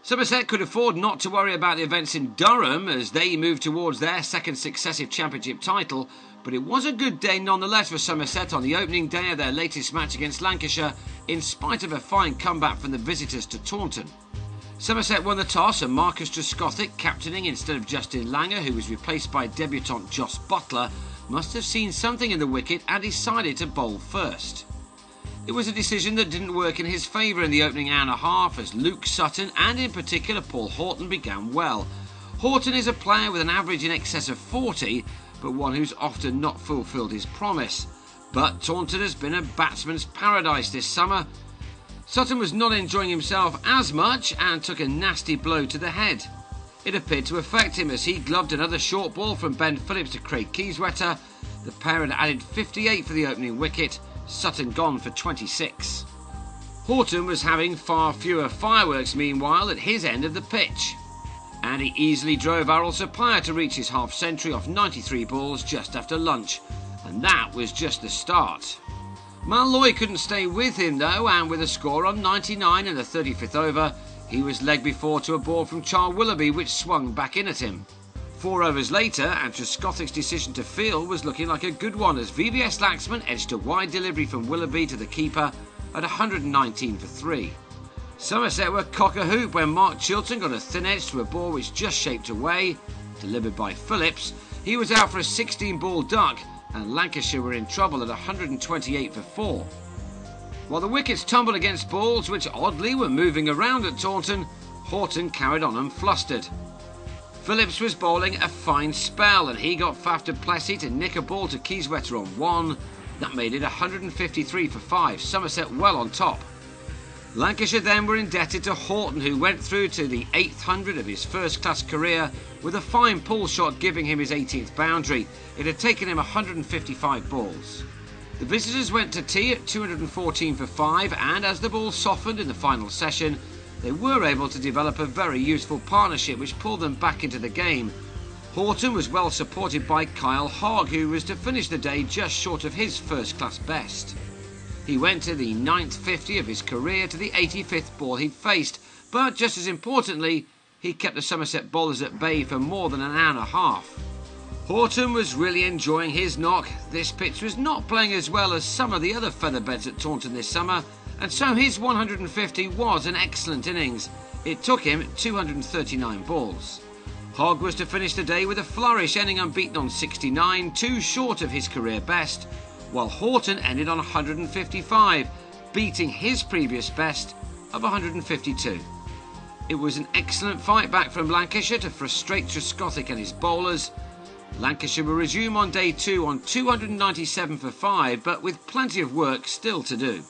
Somerset could afford not to worry about the events in Durham as they moved towards their second successive championship title, but it was a good day nonetheless for Somerset on the opening day of their latest match against Lancashire, in spite of a fine comeback from the visitors to Taunton. Somerset won the toss and Marcus Trescothick, captaining instead of Justin Langer, who was replaced by debutant Joss Butler, must have seen something in the wicket and decided to bowl first. It was a decision that didn't work in his favour in the opening hour and a half, as Luke Sutton and in particular Paul Horton began well. Horton is a player with an average in excess of 40, but one who's often not fulfilled his promise. But Taunton has been a batsman's paradise this summer. Sutton was not enjoying himself as much and took a nasty blow to the head. It appeared to affect him as he gloved another short ball from Ben Phillips to Craig Keyswetter. The pair had added 58 for the opening wicket, Sutton gone for 26. Horton was having far fewer fireworks meanwhile at his end of the pitch, and he easily drove Arul Sapphire to reach his half-century off 93 balls just after lunch, and that was just the start. Malloy couldn't stay with him though, and with a score on 99 in the 35th over, he was leg before to a ball from Charles Willoughby which swung back in at him. 4 overs later, and Trescothick's decision to field was looking like a good one as VVS Laxman edged a wide delivery from Willoughby to the keeper at 119 for 3. Somerset were cock-a-hoop when Mark Chilton got a thin edge to a ball which just shaped away, delivered by Phillips. He was out for a 16-ball duck, and Lancashire were in trouble at 128 for 4. While the wickets tumbled against balls which oddly were moving around at Taunton, Horton carried on unflustered. Phillips was bowling a fine spell and he got faffed to Plessy to nick a ball to Keyswetter on 1. That made it 153 for 5, Somerset well on top. Lancashire then were indebted to Horton, who went through to the 800 of his first-class career with a fine pull shot giving him his 18th boundary. It had taken him 155 balls. The visitors went to tea at 214 for 5, and as the ball softened in the final session, they were able to develop a very useful partnership which pulled them back into the game. Horton was well supported by Kyle Hogg, who was to finish the day just short of his first-class best. He went to the 9th 50 of his career to the 85th ball he'd faced, but just as importantly, he kept the Somerset bowlers at bay for more than an hour and a half. Horton was really enjoying his knock. This pitch was not playing as well as some of the other featherbeds at Taunton this summer, and so his 150 was an excellent innings. It took him 239 balls. Hogg was to finish the day with a flourish, ending unbeaten on 69, 2 short of his career best, while Horton ended on 155, beating his previous best of 152. It was an excellent fight back from Lancashire to frustrate Trescothick and his bowlers. Lancashire will resume on day 2 on 297 for 5, but with plenty of work still to do.